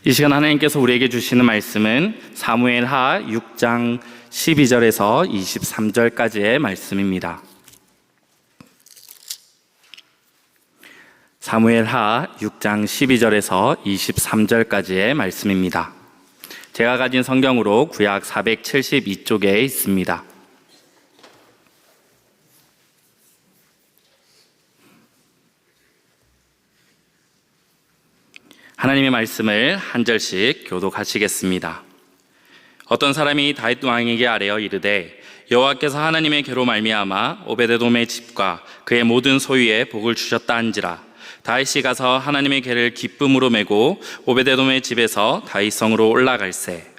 이 시간 하나님께서 우리에게 주시는 말씀은 사무엘하 6장 12절에서 23절까지의 말씀입니다. 사무엘하 6장 12절에서 23절까지의 말씀입니다. 제가 가진 성경으로 구약 472쪽에 있습니다. 하나님의 말씀을 한 절씩 교독하시겠습니다. 어떤 사람이 다윗 왕에게 아뢰어 이르되 여호와께서 하나님의 계로 말미암아 오베데돔의 집과 그의 모든 소유에 복을 주셨다 한지라. 다윗이 가서 하나님의 계를 기쁨으로 메고 오베데돔의 집에서 다윗성으로 올라갈세.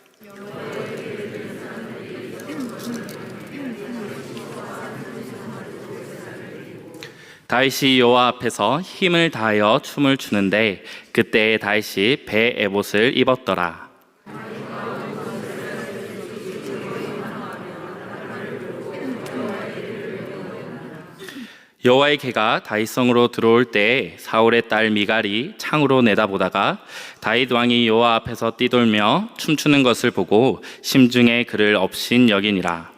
다윗이 여호와 앞에서 힘을 다하여 춤을 추는데 그때 다윗이 배 에봇을 입었더라. 여호와의 계가 다윗성으로 들어올 때에 사울의 딸 미갈이 창으로 내다보다가 다윗 왕이 여호와 앞에서 뛰돌며 춤추는 것을 보고 심중에 그를 업신 여기니라.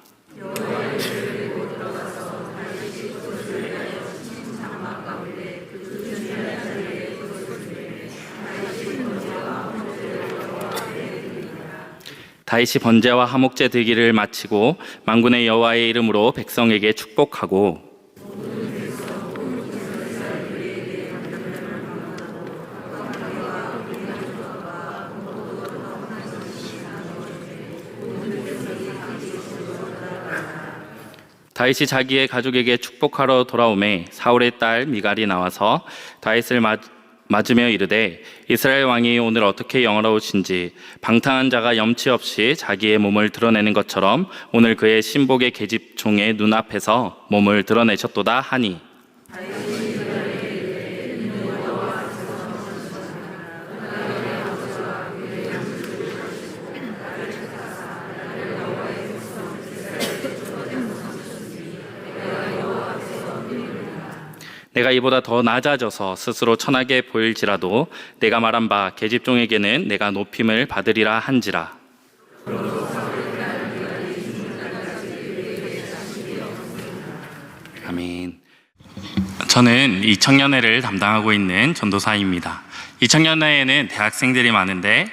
다윗이 번제와 화목제 드기를 마치고 만군의 여호와의 이름으로 백성에게 축복하고 다윗이 자기의 가족에게 축복하러 돌아오매 사울의 딸 미갈이 나와서 다윗을 맞으며 이르되 이스라엘 왕이 오늘 어떻게 영화로우신지 방탕한 자가 염치 없이 자기의 몸을 드러내는 것처럼 오늘 그의 신복의 계집종의 눈앞에서 몸을 드러내셨도다 하니 내가 이보다 더 낮아져서 스스로 천하게 보일지라도 내가 말한 바 계집종에게는 내가 높임을 받으리라 한지라. 아멘. 저는 이 청년회를 담당하고 있는 전도사입니다. 이 청년회에는 대학생들이 많은데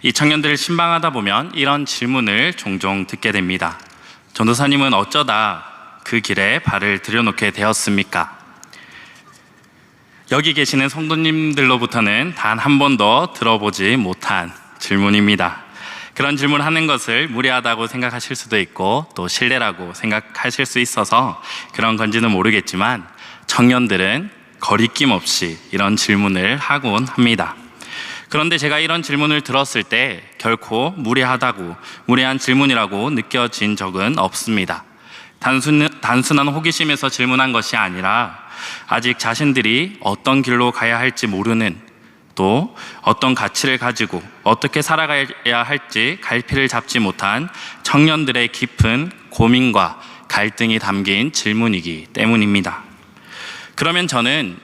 이 청년들을 신방하다 보면 이런 질문을 종종 듣게 됩니다. 전도사님은 어쩌다 그 길에 발을 들여놓게 되었습니까? 여기 계시는 성도님들로부터는 단 한 번도 들어보지 못한 질문입니다. 그런 질문하는 것을 무례하다고 생각하실 수도 있고 또 실례라고 생각하실 수 있어서 그런 건지는 모르겠지만 청년들은 거리낌 없이 이런 질문을 하곤 합니다. 그런데 제가 이런 질문을 들었을 때 결코 무례한 질문이라고 느껴진 적은 없습니다. 단순한 호기심에서 질문한 것이 아니라 아직 자신들이 어떤 길로 가야 할지 모르는 또 어떤 가치를 가지고 어떻게 살아가야 할지 갈피를 잡지 못한 청년들의 깊은 고민과 갈등이 담긴 질문이기 때문입니다. 그러면 저는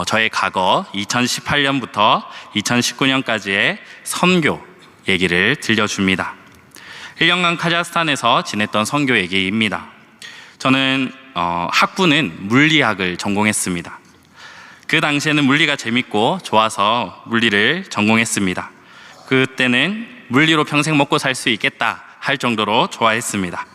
저의 과거 2018년부터 2019년까지의 선교 얘기를 들려줍니다. 1년간 카자흐스탄에서 지냈던 선교 얘기입니다. 저는 학부는 물리학을 전공했습니다. 그 당시에는 물리가 재밌고 좋아서 물리를 전공했습니다. 그때는 물리로 평생 먹고 살 수 있겠다 할 정도로 좋아했습니다.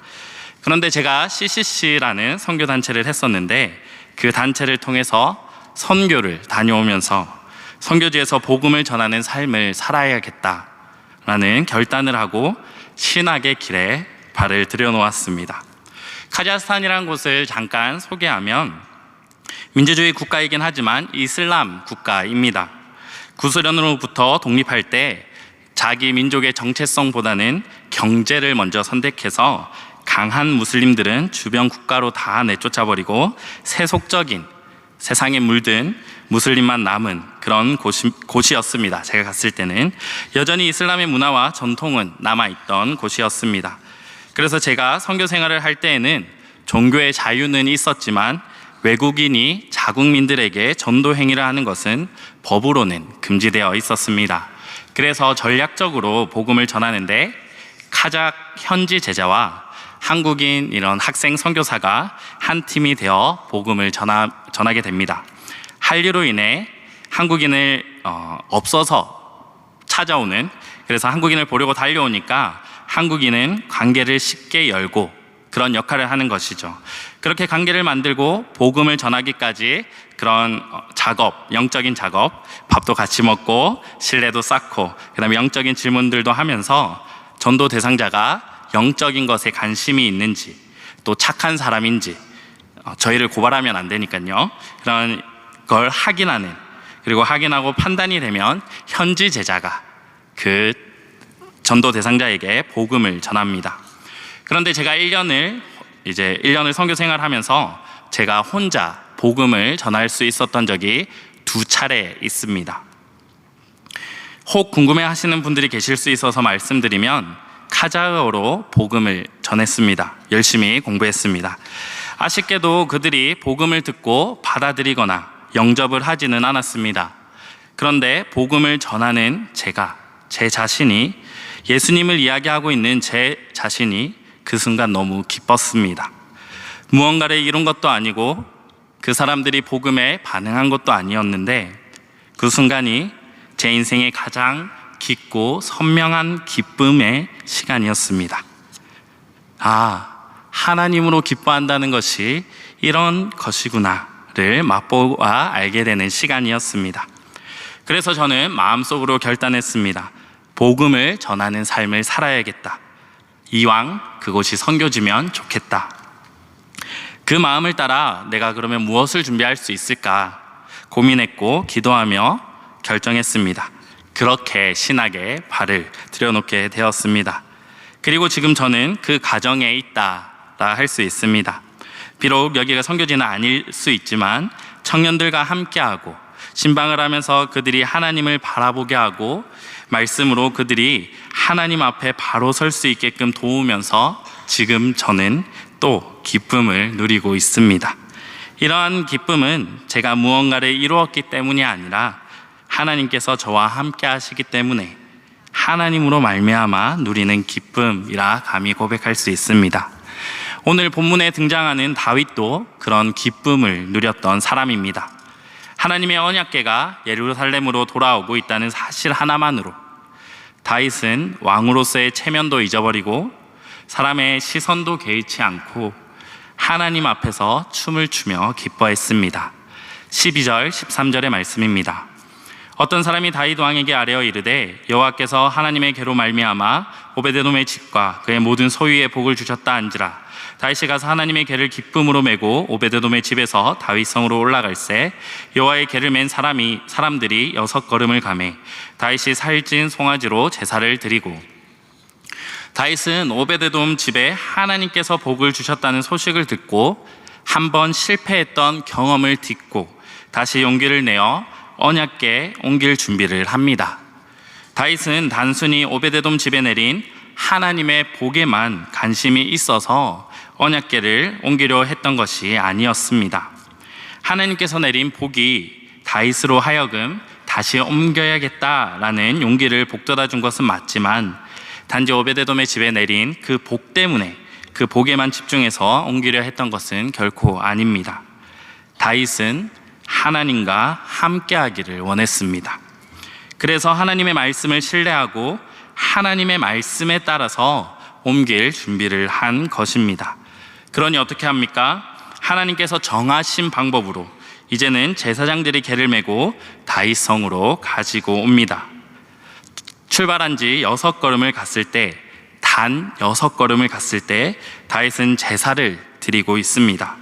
그런데 제가 CCC라는 선교단체를 했었는데 그 단체를 통해서 선교를 다녀오면서 선교지에서 복음을 전하는 삶을 살아야겠다라는 결단을 하고 신학의 길에 발을 들여놓았습니다. 카자흐스탄이라는 곳을 잠깐 소개하면 민주주의 국가이긴 하지만 이슬람 국가입니다. 구소련으로부터 독립할 때 자기 민족의 정체성보다는 경제를 먼저 선택해서 강한 무슬림들은 주변 국가로 다 내쫓아버리고 세속적인 세상에 물든 무슬림만 남은 그런 곳이었습니다. 제가 갔을 때는 여전히 이슬람의 문화와 전통은 남아있던 곳이었습니다. 그래서 제가 선교 생활을 할 때에는 종교의 자유는 있었지만 외국인이 자국민들에게 전도 행위를 하는 것은 법으로는 금지되어 있었습니다. 그래서 전략적으로 복음을 전하는데 카작 현지 제자와 한국인 이런 학생 선교사가 한 팀이 되어 복음을 전하게 됩니다. 한류로 인해 한국인을 없어서 찾아오는, 그래서 한국인을 보려고 달려오니까 한국인은 관계를 쉽게 열고 그런 역할을 하는 것이죠. 그렇게 관계를 만들고 복음을 전하기까지 그런 작업, 영적인 작업, 밥도 같이 먹고 신뢰도 쌓고 그다음에 영적인 질문들도 하면서 전도 대상자가 영적인 것에 관심이 있는지 또 착한 사람인지 저희를 고발하면 안 되니까요. 그런 걸 확인하는, 그리고 확인하고 판단이 되면 현지 제자가 그 전도 대상자에게 복음을 전합니다. 그런데 제가 1년을 선교 생활하면서 제가 혼자 복음을 전할 수 있었던 적이 2차례 있습니다. 혹 궁금해 하시는 분들이 계실 수 있어서 말씀드리면 카자흐어로 복음을 전했습니다. 열심히 공부했습니다. 아쉽게도 그들이 복음을 듣고 받아들이거나 영접을 하지는 않았습니다. 그런데 복음을 전하는 제 자신이, 예수님을 이야기하고 있는 제 자신이 그 순간 너무 기뻤습니다. 무언가를 이룬 것도 아니고 그 사람들이 복음에 반응한 것도 아니었는데 그 순간이 제 인생의 가장 깊고 선명한 기쁨의 시간이었습니다. 하나님으로 기뻐한다는 것이 이런 것이구나를 맛보아 알게 되는 시간이었습니다. 그래서 저는 마음속으로 결단했습니다. 복음을 전하는 삶을 살아야겠다. 이왕 그곳이 선교지면 좋겠다. 그 마음을 따라 내가 그러면 무엇을 준비할 수 있을까 고민했고 기도하며 결정했습니다. 그렇게 신학에 발을 들여놓게 되었습니다. 그리고 지금 저는 그 과정에 있다라 할 수 있습니다. 비록 여기가 선교지는 아닐 수 있지만 청년들과 함께하고 신방을 하면서 그들이 하나님을 바라보게 하고 말씀으로 그들이 하나님 앞에 바로 설 수 있게끔 도우면서 지금 저는 또 기쁨을 누리고 있습니다. 이러한 기쁨은 제가 무언가를 이루었기 때문이 아니라 하나님께서 저와 함께 하시기 때문에 하나님으로 말미암아 누리는 기쁨이라 감히 고백할 수 있습니다. 오늘 본문에 등장하는 다윗도 그런 기쁨을 누렸던 사람입니다. 하나님의 언약궤가 예루살렘으로 돌아오고 있다는 사실 하나만으로 다윗은 왕으로서의 체면도 잊어버리고 사람의 시선도 개의치 않고 하나님 앞에서 춤을 추며 기뻐했습니다. 12절, 13절의 말씀입니다. 어떤 사람이 다윗 왕에게 아뢰어 이르되 여호와께서 하나님의 궤로 말미암아 오베데돔의 집과 그의 모든 소유에 복을 주셨다 한지라. 다윗이 가서 하나님의 궤를 기쁨으로 메고 오베데돔의 집에서 다윗 성으로 올라갈새 여호와의 궤를 맨 사람들이 6걸음을 가매 다윗이 살찐 송아지로 제사를 드리고. 다윗은 오베데돔 집에 하나님께서 복을 주셨다는 소식을 듣고 한번 실패했던 경험을 딛고 다시 용기를 내어 언약궤 옮길 준비를 합니다. 다윗은 단순히 오베데돔 집에 내린 하나님의 복에만 관심이 있어서 언약궤를 옮기려 했던 것이 아니었습니다. 하나님께서 내린 복이 다윗으로 하여금 다시 옮겨야겠다라는 용기를 북돋아 준 것은 맞지만 단지 오베데돔의 집에 내린 그 복 때문에 그 복에만 집중해서 옮기려 했던 것은 결코 아닙니다. 다윗은 하나님과 함께하기를 원했습니다. 그래서 하나님의 말씀을 신뢰하고 하나님의 말씀에 따라서 옮길 준비를 한 것입니다. 그러니 어떻게 합니까? 하나님께서 정하신 방법으로 이제는 제사장들이 궤를 메고 다윗 성으로 가지고 옵니다. 출발한 지 6걸음을 갔을 때, 단 6걸음을 갔을 때 다윗은 제사를 드리고 있습니다.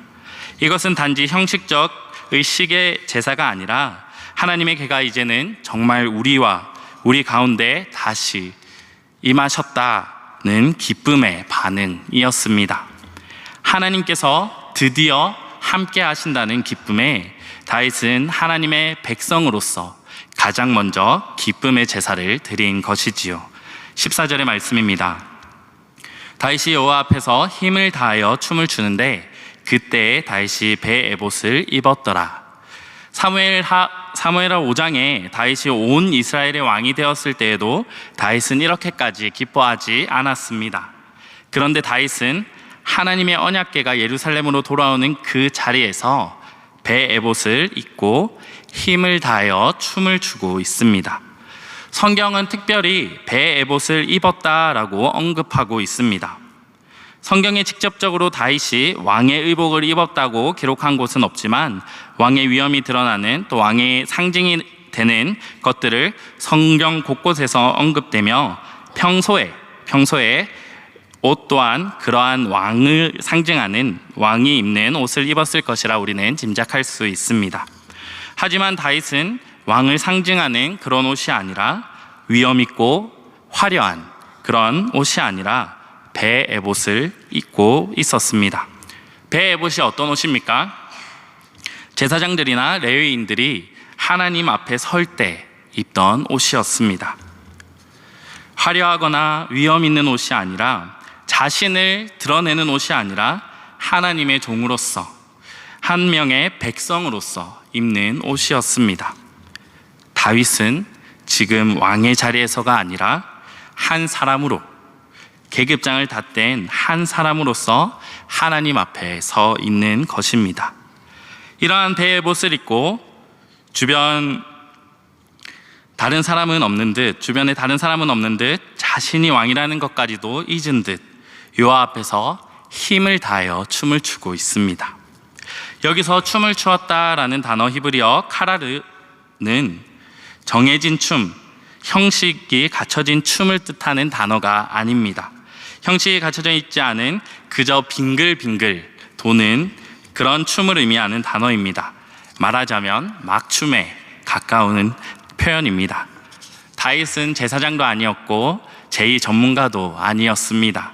이것은 단지 형식적 의식의 제사가 아니라 하나님의 궤가 이제는 정말 우리 가운데 다시 임하셨다는 기쁨의 반응이었습니다. 하나님께서 드디어 함께 하신다는 기쁨에 다윗은 하나님의 백성으로서 가장 먼저 기쁨의 제사를 드린 것이지요. 14절의 말씀입니다. 다윗이 여호와 앞에서 힘을 다하여 춤을 추는데 그때 다윗이 배 에봇을 입었더라. 사무엘하 사무엘하 5장에 다윗이 온 이스라엘의 왕이 되었을 때에도 다윗은 이렇게까지 기뻐하지 않았습니다. 그런데 다윗은 하나님의 언약궤가 예루살렘으로 돌아오는 그 자리에서 배 에봇을 입고 힘을 다하여 춤을 추고 있습니다. 성경은 특별히 배 에봇을 입었다라고 언급하고 있습니다. 성경에 직접적으로 다윗이 왕의 의복을 입었다고 기록한 곳은 없지만 왕의 위엄이 드러나는 또 왕의 상징이 되는 것들을 성경 곳곳에서 언급되며 평소에 옷 또한 그러한 왕을 상징하는 왕이 입는 옷을 입었을 것이라 우리는 짐작할 수 있습니다. 하지만 다윗은 왕을 상징하는 그런 옷이 아니라 위엄 있고 화려한 그런 옷이 아니라 배 에봇을 입고 있었습니다. 배 에봇이 어떤 옷입니까? 제사장들이나 레위인들이 하나님 앞에 설 때 입던 옷이었습니다. 화려하거나 위엄 있는 옷이 아니라 자신을 드러내는 옷이 아니라 하나님의 종으로서 한 명의 백성으로서 입는 옷이었습니다. 다윗은 지금 왕의 자리에서가 아니라 한 사람으로 계급장을 닫댄 한 사람으로서 하나님 앞에 서 있는 것입니다. 이러한 배의 옷을 입고 주변에 다른 사람은 없는 듯 자신이 왕이라는 것까지도 잊은 듯 여호와 앞에서 힘을 다하여 춤을 추고 있습니다. 여기서 춤을 추었다라는 단어 히브리어 카라르는 정해진 춤, 형식이 갖춰진 춤을 뜻하는 단어가 아닙니다. 형식이 갖춰져 있지 않은 그저 빙글빙글 도는 그런 춤을 의미하는 단어입니다. 말하자면 막춤에 가까운 표현입니다. 다윗은 제사장도 아니었고 제2 전문가도 아니었습니다.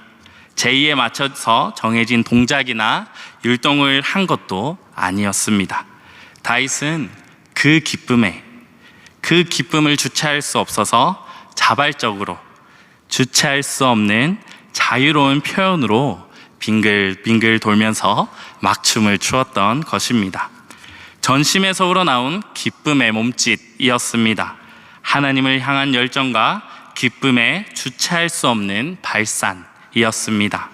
제2에 맞춰서 정해진 동작이나 율동을 한 것도 아니었습니다. 다윗은 그 기쁨을 주체할 수 없어서 자발적으로 주체할 수 없는 자유로운 표현으로 빙글빙글 돌면서 막춤을 추었던 것입니다. 전심에서 우러나온 기쁨의 몸짓이었습니다. 하나님을 향한 열정과 기쁨에 주체할 수 없는 발산이었습니다.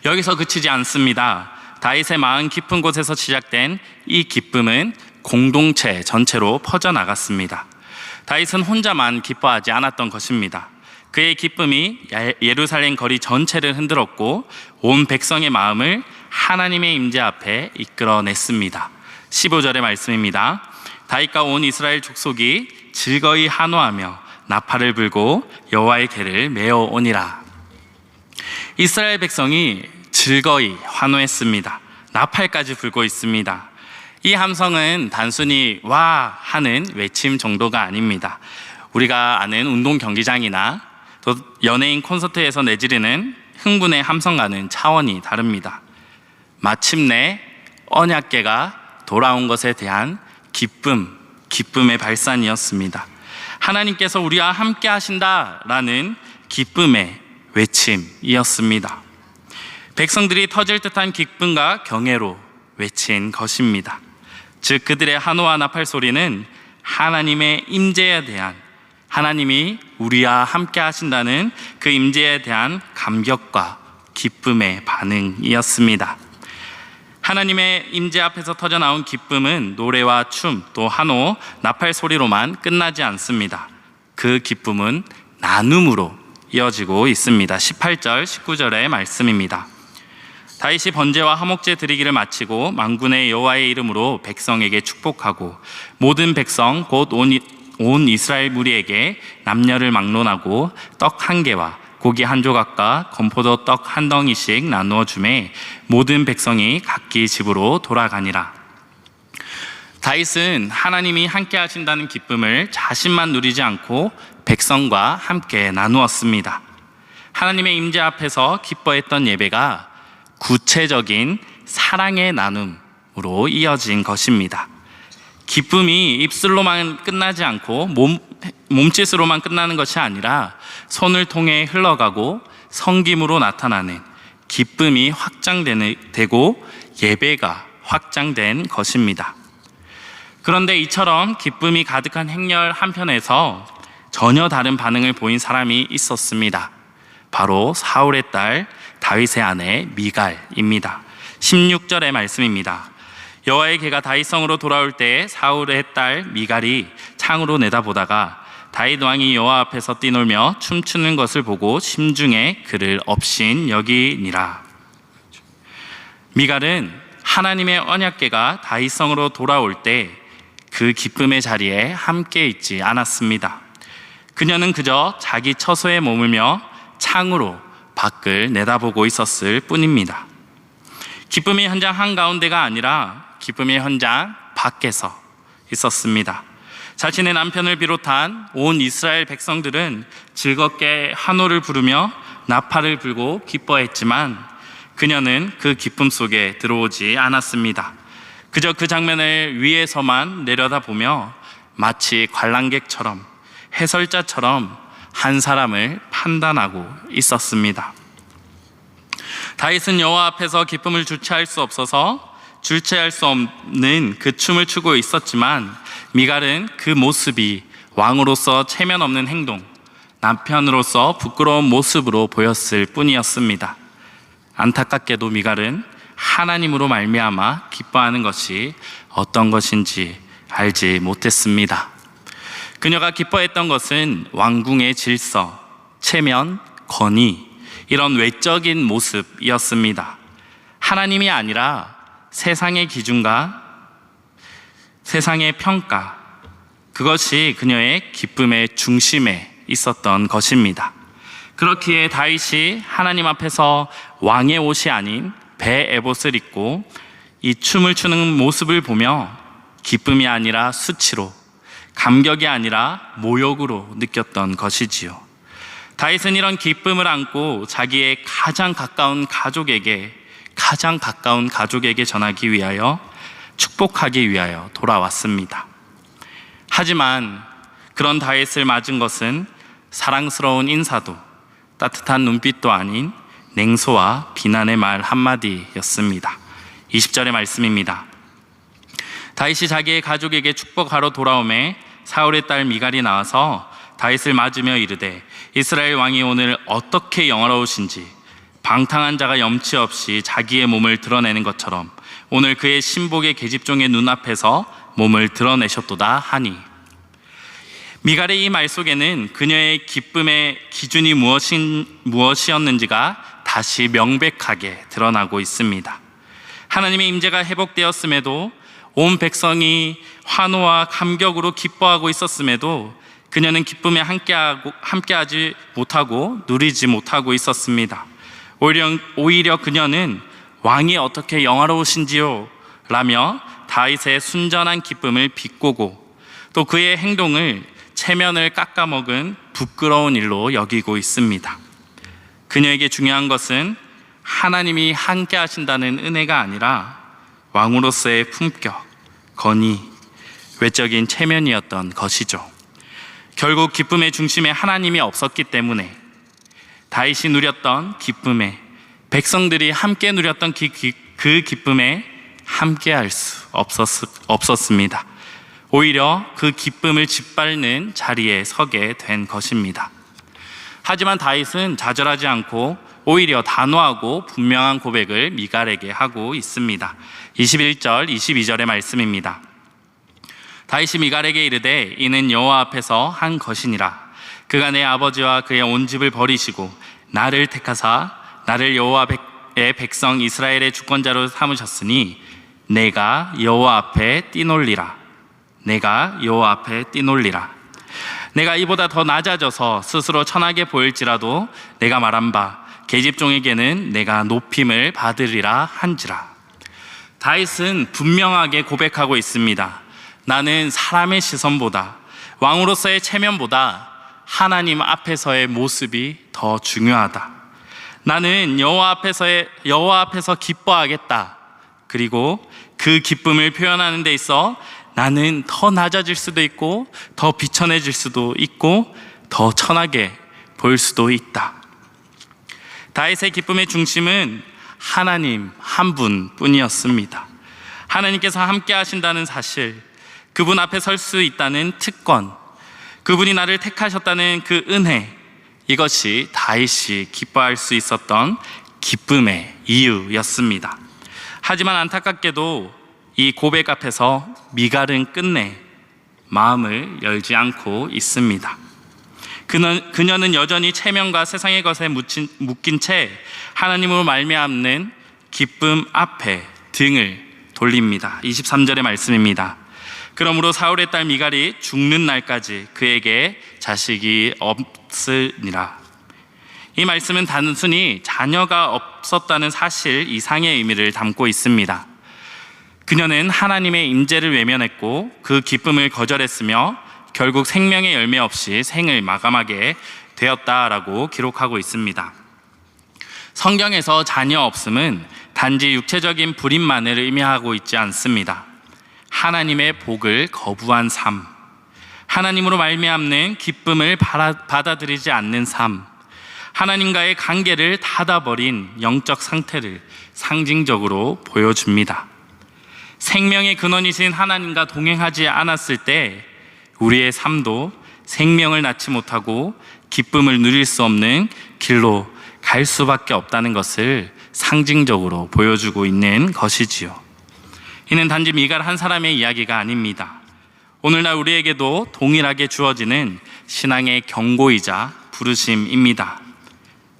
여기서 그치지 않습니다. 다윗의 마음 깊은 곳에서 시작된 이 기쁨은 공동체 전체로 퍼져나갔습니다. 다윗은 혼자만 기뻐하지 않았던 것입니다. 그의 기쁨이 예루살렘 거리 전체를 흔들었고 온 백성의 마음을 하나님의 임재 앞에 이끌어냈습니다. 15절의 말씀입니다. 다윗과 온 이스라엘 족속이 즐거이 한호하며 나팔을 불고 여호와의 궤를 메어오니라. 이스라엘 백성이 즐거이 환호했습니다. 나팔까지 불고 있습니다. 이 함성은 단순히 와 하는 외침 정도가 아닙니다. 우리가 아는 운동 경기장이나 또 연예인 콘서트에서 내지르는 흥분의 함성과는 차원이 다릅니다. 마침내 언약궤가 돌아온 것에 대한 기쁨의 발산이었습니다. 하나님께서 우리와 함께 하신다라는 기쁨의 외침이었습니다. 백성들이 터질 듯한 기쁨과 경애로 외친 것입니다. 즉 그들의 한호와 나팔 소리는 하나님의 임재에 대한, 하나님이 우리와 함께 하신다는 그 임재에 대한 감격과 기쁨의 반응이었습니다. 하나님의 임재 앞에서 터져나온 기쁨은 노래와 춤, 또 한호, 나팔 소리로만 끝나지 않습니다. 그 기쁨은 나눔으로 이어지고 있습니다. 18절, 19절의 말씀입니다. 다윗이 번제와 화목제 드리기를 마치고 만군의 여호와의 이름으로 백성에게 축복하고 모든 백성 곧 온 이스라엘 무리에게 남녀를 막론하고 떡 한 개와 고기 한 조각과 건포도 떡 한 덩이씩 나누어 주매 모든 백성이 각기 집으로 돌아가니라. 다윗은 하나님이 함께 하신다는 기쁨을 자신만 누리지 않고 백성과 함께 나누었습니다. 하나님의 임재 앞에서 기뻐했던 예배가 구체적인 사랑의 나눔으로 이어진 것입니다. 기쁨이 입술로만 끝나지 않고 몸짓으로만 끝나는 것이 아니라 손을 통해 흘러가고 섬김으로 나타나는 기쁨이 확장되고 예배가 확장된 것입니다. 그런데 이처럼 기쁨이 가득한 행렬 한편에서 전혀 다른 반응을 보인 사람이 있었습니다. 바로 사울의 딸 다윗의 아내 미갈입니다. 16절의 말씀입니다. 여호와의 개가 다윗성으로 돌아올 때 사울의 딸 미갈이 창으로 내다보다가 다윗 왕이 여호와 앞에서 뛰놀며 춤추는 것을 보고 심중에 그를 업신 여기니라. 미갈은 하나님의 언약궤가 다윗성으로 돌아올 때 그 기쁨의 자리에 함께 있지 않았습니다. 그녀는 그저 자기 처소에 머물며 창으로 밖을 내다보고 있었을 뿐입니다. 기쁨의 현장 한가운데가 아니라 기쁨의 현장 밖에서 있었습니다. 자신의 남편을 비롯한 온 이스라엘 백성들은 즐겁게 한호를 부르며 나팔을 불고 기뻐했지만 그녀는 그 기쁨 속에 들어오지 않았습니다. 그저 그 장면을 위에서만 내려다보며 마치 관람객처럼 해설자처럼 한 사람을 판단하고 있었습니다. 다윗은 여호와 앞에서 기쁨을 주체할 수 없는 그 춤을 추고 있었지만 미갈은 그 모습이 왕으로서 체면 없는 행동, 남편으로서 부끄러운 모습으로 보였을 뿐이었습니다. 안타깝게도 미갈은 하나님으로 말미암아 기뻐하는 것이 어떤 것인지 알지 못했습니다. 그녀가 기뻐했던 것은 왕궁의 질서, 체면, 권위, 이런 외적인 모습이었습니다. 하나님이 아니라 세상의 기준과 세상의 평가, 그것이 그녀의 기쁨의 중심에 있었던 것입니다. 그렇기에 다윗이 하나님 앞에서 왕의 옷이 아닌 배 에봇을 입고 이 춤을 추는 모습을 보며 기쁨이 아니라 수치로, 감격이 아니라 모욕으로 느꼈던 것이지요. 다윗은 이런 기쁨을 안고 자기의 가장 가까운 가족에게 전하기 위하여, 축복하기 위하여 돌아왔습니다. 하지만 그런 다윗을 맞은 것은 사랑스러운 인사도 따뜻한 눈빛도 아닌 냉소와 비난의 말 한마디였습니다. 20절의 말씀입니다. 다윗이 자기의 가족에게 축복하러 돌아오매 사울의 딸 미갈이 나와서 다윗을 맞으며 이르되 이스라엘 왕이 오늘 어떻게 영화로우신지 방탕한 자가 염치 없이 자기의 몸을 드러내는 것처럼 오늘 그의 신복의 계집종의 눈앞에서 몸을 드러내셨도다 하니, 미갈의 이 말 속에는 그녀의 기쁨의 기준이 무엇이었는지가 다시 명백하게 드러나고 있습니다. 하나님의 임재가 회복되었음에도, 온 백성이 환호와 감격으로 기뻐하고 있었음에도 그녀는 기쁨에 함께하지 못하고 누리지 못하고 있었습니다. 오히려 그녀는 왕이 어떻게 영화로우신지요? 라며 다윗의 순전한 기쁨을 비꼬고 또 그의 행동을 체면을 깎아먹은 부끄러운 일로 여기고 있습니다. 그녀에게 중요한 것은 하나님이 함께 하신다는 은혜가 아니라 왕으로서의 품격, 권위, 외적인 체면이었던 것이죠. 결국 기쁨의 중심에 하나님이 없었기 때문에 다윗이 누렸던 기쁨에, 백성들이 함께 누렸던 그 기쁨에 함께할 수 없었습니다. 오히려 그 기쁨을 짓밟는 자리에 서게 된 것입니다. 하지만 다윗은 좌절하지 않고 오히려 단호하고 분명한 고백을 미갈에게 하고 있습니다. 21절, 22절의 말씀입니다. 다윗이 미갈에게 이르되 이는 여호와 앞에서 한 것이니라. 그가 내 아버지와 그의 온 집을 버리시고 나를 택하사 나를 여호와의 백성 이스라엘의 주권자로 삼으셨으니 내가 여호와 앞에 뛰놀리라. 내가 이보다 더 낮아져서 스스로 천하게 보일지라도 내가 말한 바 계집종에게는 내가 높임을 받으리라 한지라. 다윗은 분명하게 고백하고 있습니다. 나는 사람의 시선보다, 왕으로서의 체면보다 하나님 앞에서의 모습이 더 중요하다. 나는 여호와 앞에서 기뻐하겠다. 그리고 그 기쁨을 표현하는 데 있어 나는 더 낮아질 수도 있고 더 비천해질 수도 있고 더 천하게 보일 수도 있다. 다윗의 기쁨의 중심은 하나님 한 분뿐이었습니다. 하나님께서 함께 하신다는 사실, 그분 앞에 설 수 있다는 특권, 그분이 나를 택하셨다는 그 은혜, 이것이 다윗이 기뻐할 수 있었던 기쁨의 이유였습니다. 하지만 안타깝게도 이 고백 앞에서 미갈은 끝내 마음을 열지 않고 있습니다. 그녀는 여전히 체면과 세상의 것에 묶인 채 하나님으로 말미암는 기쁨 앞에 등을 돌립니다. 23절의 말씀입니다. 그러므로 사울의 딸 미갈이 죽는 날까지 그에게 자식이 없으니라. 이 말씀은 단순히 자녀가 없었다는 사실 이상의 의미를 담고 있습니다. 그녀는 하나님의 임재를 외면했고 그 기쁨을 거절했으며 결국 생명의 열매 없이 생을 마감하게 되었다라고 기록하고 있습니다. 성경에서 자녀 없음은 단지 육체적인 불임만을 의미하고 있지 않습니다. 하나님의 복을 거부한 삶, 하나님으로 말미암는 기쁨을 받아들이지 않는 삶, 하나님과의 관계를 닫아버린 영적 상태를 상징적으로 보여줍니다. 생명의 근원이신 하나님과 동행하지 않았을 때 우리의 삶도 생명을 낳지 못하고 기쁨을 누릴 수 없는 길로 갈 수밖에 없다는 것을 상징적으로 보여주고 있는 것이지요. 이는 단지 미갈 한 사람의 이야기가 아닙니다. 오늘날 우리에게도 동일하게 주어지는 신앙의 경고이자 부르심입니다.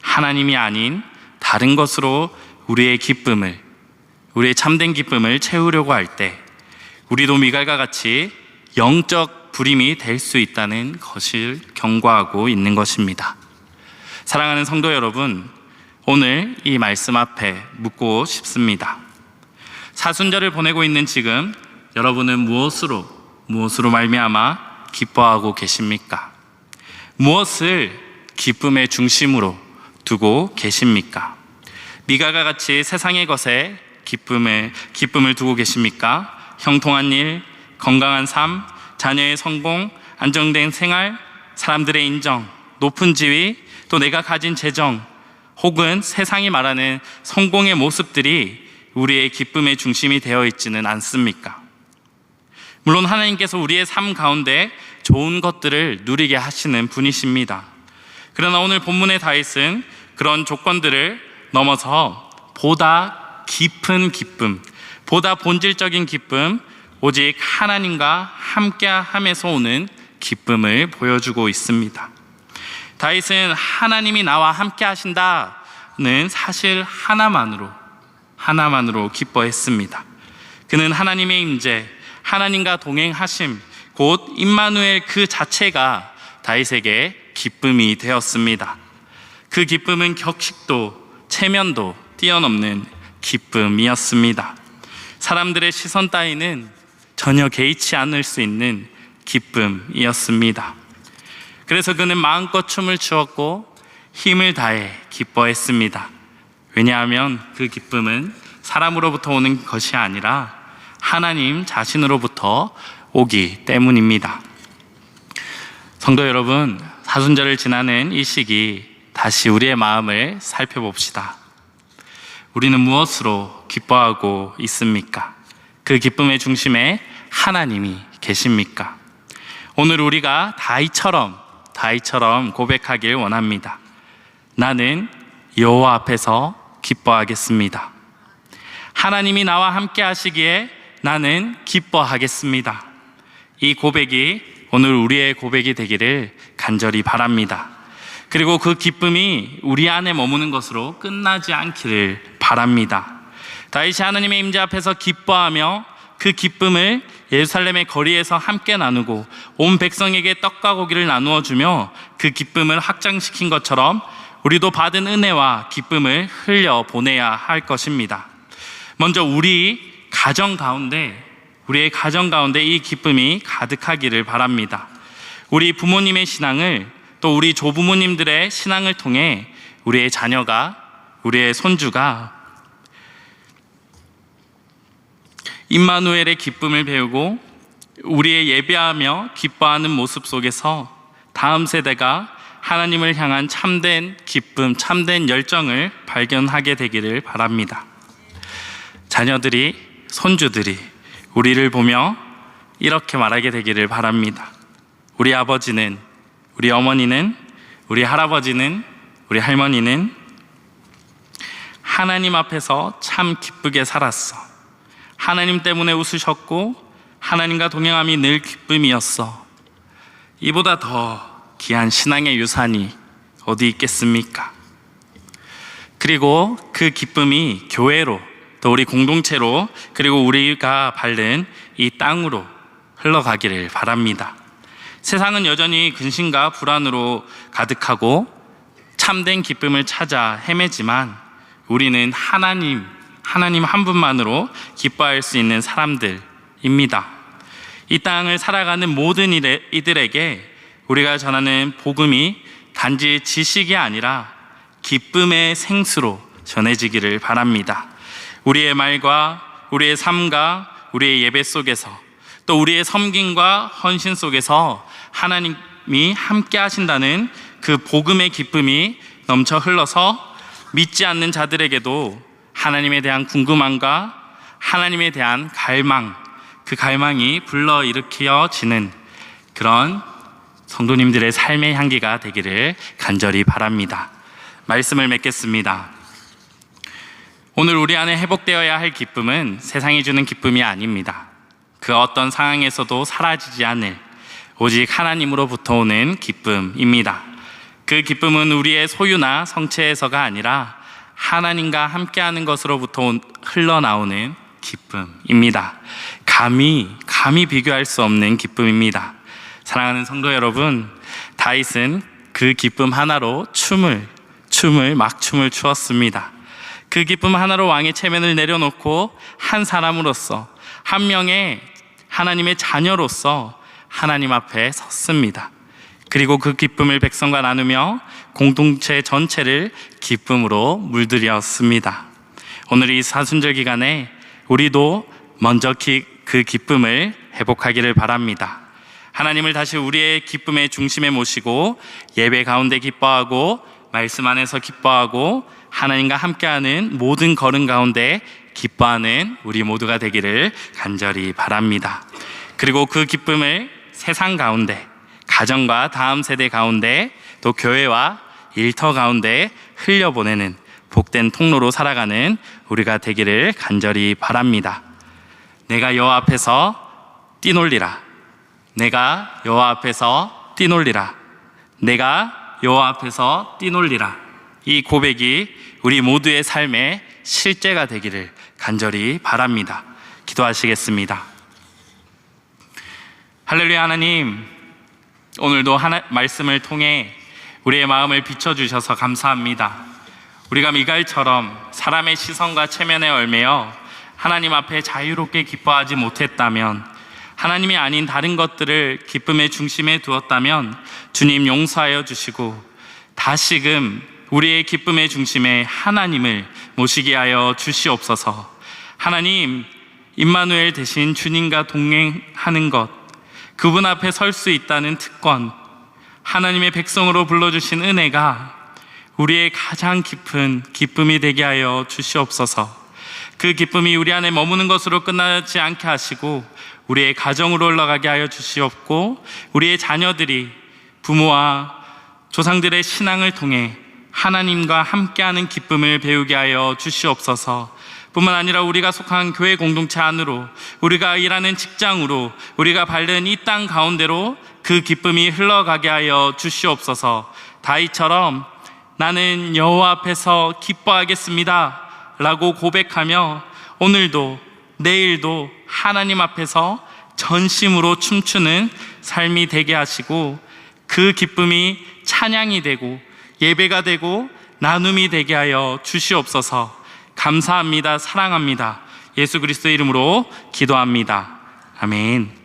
하나님이 아닌 다른 것으로 우리의 기쁨을, 우리의 참된 기쁨을 채우려고 할 때 우리도 미갈과 같이 영적 불임이 될 수 있다는 것을 경고하고 있는 것입니다. 사랑하는 성도 여러분, 오늘 이 말씀 앞에 묻고 싶습니다. 사순절을 보내고 있는 지금 여러분은 무엇으로 말미암아 기뻐하고 계십니까? 무엇을 기쁨의 중심으로 두고 계십니까? 미갈과 같이 세상의 것에 기쁨을 두고 계십니까? 형통한 일, 건강한 삶, 자녀의 성공, 안정된 생활, 사람들의 인정, 높은 지위, 또 내가 가진 재정, 혹은 세상이 말하는 성공의 모습들이 우리의 기쁨의 중심이 되어 있지는 않습니까? 물론 하나님께서 우리의 삶 가운데 좋은 것들을 누리게 하시는 분이십니다. 그러나 오늘 본문의 다윗은 그런 조건들을 넘어서 보다 깊은 기쁨, 보다 본질적인 기쁨, 오직 하나님과 함께함에서 오는 기쁨을 보여주고 있습니다. 다윗은 하나님이 나와 함께 하신다는 사실 하나만으로 기뻐했습니다. 그는 하나님의 임재, 하나님과 동행하심, 곧 임마누엘 그 자체가 다윗에게 기쁨이 되었습니다. 그 기쁨은 격식도 체면도 뛰어넘는 기쁨이었습니다. 사람들의 시선 따위는 전혀 개의치 않을 수 있는 기쁨이었습니다. 그래서 그는 마음껏 춤을 추었고 힘을 다해 기뻐했습니다. 왜냐하면 그 기쁨은 사람으로부터 오는 것이 아니라 하나님 자신으로부터 오기 때문입니다. 성도 여러분, 사순절을 지나는 이 시기 다시 우리의 마음을 살펴봅시다. 우리는 무엇으로 기뻐하고 있습니까? 그 기쁨의 중심에 하나님이 계십니까? 오늘 우리가 다윗처럼 고백하길 원합니다. 나는 여호와 앞에서 기뻐하겠습니다. 하나님이 나와 함께 하시기에 나는 기뻐하겠습니다. 이 고백이 오늘 우리의 고백이 되기를 간절히 바랍니다. 그리고 그 기쁨이 우리 안에 머무는 것으로 끝나지 않기를 바랍니다. 다윗이 하나님의 임재 앞에서 기뻐하며 그 기쁨을 예루살렘의 거리에서 함께 나누고 온 백성에게 떡과 고기를 나누어 주며 그 기쁨을 확장시킨 것처럼 우리도 받은 은혜와 기쁨을 흘려 보내야 할 것입니다. 먼저 우리의 가정 가운데 이 기쁨이 가득하기를 바랍니다. 우리 부모님의 신앙을, 또 우리 조부모님들의 신앙을 통해 우리의 자녀가, 우리의 손주가 임마누엘의 기쁨을 배우고 우리의 예배하며 기뻐하는 모습 속에서 다음 세대가 하나님을 향한 참된 기쁨, 참된 열정을 발견하게 되기를 바랍니다. 자녀들이, 손주들이 우리를 보며 이렇게 말하게 되기를 바랍니다. 우리 아버지는, 우리 어머니는, 우리 할아버지는, 우리 할머니는 하나님 앞에서 참 기쁘게 살았어. 하나님 때문에 웃으셨고 하나님과 동행함이 늘 기쁨이었어. 이보다 더 귀한 신앙의 유산이 어디 있겠습니까? 그리고 그 기쁨이 교회로, 또 우리 공동체로, 그리고 우리가 밟는 이 땅으로 흘러가기를 바랍니다. 세상은 여전히 근심과 불안으로 가득하고 참된 기쁨을 찾아 헤매지만 우리는 하나님 한 분만으로 기뻐할 수 있는 사람들입니다. 이 땅을 살아가는 모든 이들에게 우리가 전하는 복음이 단지 지식이 아니라 기쁨의 생수로 전해지기를 바랍니다. 우리의 말과 우리의 삶과 우리의 예배 속에서, 또 우리의 섬김과 헌신 속에서 하나님이 함께 하신다는 그 복음의 기쁨이 넘쳐 흘러서 믿지 않는 자들에게도 하나님에 대한 궁금함과 하나님에 대한 갈망, 그 갈망이 불러일으켜지는 그런 성도님들의 삶의 향기가 되기를 간절히 바랍니다. 말씀을 맺겠습니다. 오늘 우리 안에 회복되어야 할 기쁨은 세상이 주는 기쁨이 아닙니다. 그 어떤 상황에서도 사라지지 않을 오직 하나님으로부터 오는 기쁨입니다. 그 기쁨은 우리의 소유나 성체에서가 아니라 하나님과 함께하는 것으로부터 흘러나오는 기쁨입니다. 감히 비교할 수 없는 기쁨입니다. 사랑하는 성도 여러분, 다윗은 그 기쁨 하나로 춤을 추었습니다. 그 기쁨 하나로 왕의 체면을 내려놓고 한 사람으로서, 한 명의 하나님의 자녀로서 하나님 앞에 섰습니다. 그리고 그 기쁨을 백성과 나누며 공동체 전체를 기쁨으로 물들였습니다. 오늘 이 사순절 기간에 우리도 먼저 그 기쁨을 회복하기를 바랍니다. 하나님을 다시 우리의 기쁨의 중심에 모시고 예배 가운데 기뻐하고 말씀 안에서 기뻐하고 하나님과 함께하는 모든 걸음 가운데 기뻐하는 우리 모두가 되기를 간절히 바랍니다. 그리고 그 기쁨을 세상 가운데, 가정과 다음 세대 가운데, 또 교회와 일터 가운데 흘려보내는 복된 통로로 살아가는 우리가 되기를 간절히 바랍니다. 내가 여호와 앞에서 뛰놀리라. 내가 여호와 앞에서 뛰놀리라. 내가 여호와 앞에서 뛰놀리라. 이 고백이 우리 모두의 삶의 실제가 되기를 간절히 바랍니다. 기도하시겠습니다. 할렐루야. 하나님, 오늘도 말씀을 통해 우리의 마음을 비춰주셔서 감사합니다. 우리가 미갈처럼 사람의 시선과 체면에 얽매여 하나님 앞에 자유롭게 기뻐하지 못했다면, 하나님이 아닌 다른 것들을 기쁨의 중심에 두었다면 주님 용서하여 주시고 다시금 우리의 기쁨의 중심에 하나님을 모시게 하여 주시옵소서. 하나님, 임마누엘 대신 주님과 동행하는 것, 그분 앞에 설 수 있다는 특권, 하나님의 백성으로 불러주신 은혜가 우리의 가장 깊은 기쁨이 되게 하여 주시옵소서. 그 기쁨이 우리 안에 머무는 것으로 끝나지 않게 하시고 우리의 가정으로 올라가게 하여 주시옵고, 우리의 자녀들이 부모와 조상들의 신앙을 통해 하나님과 함께하는 기쁨을 배우게 하여 주시옵소서. 뿐만 아니라 우리가 속한 교회 공동체 안으로, 우리가 일하는 직장으로, 우리가 밟는 이 땅 가운데로 그 기쁨이 흘러가게 하여 주시옵소서. 다윗처럼 나는 여호와 앞에서 기뻐하겠습니다 라고 고백하며 오늘도 내일도 하나님 앞에서 전심으로 춤추는 삶이 되게 하시고, 그 기쁨이 찬양이 되고 예배가 되고 나눔이 되게 하여 주시옵소서. 감사합니다. 사랑합니다. 예수 그리스도의 이름으로 기도합니다. 아멘.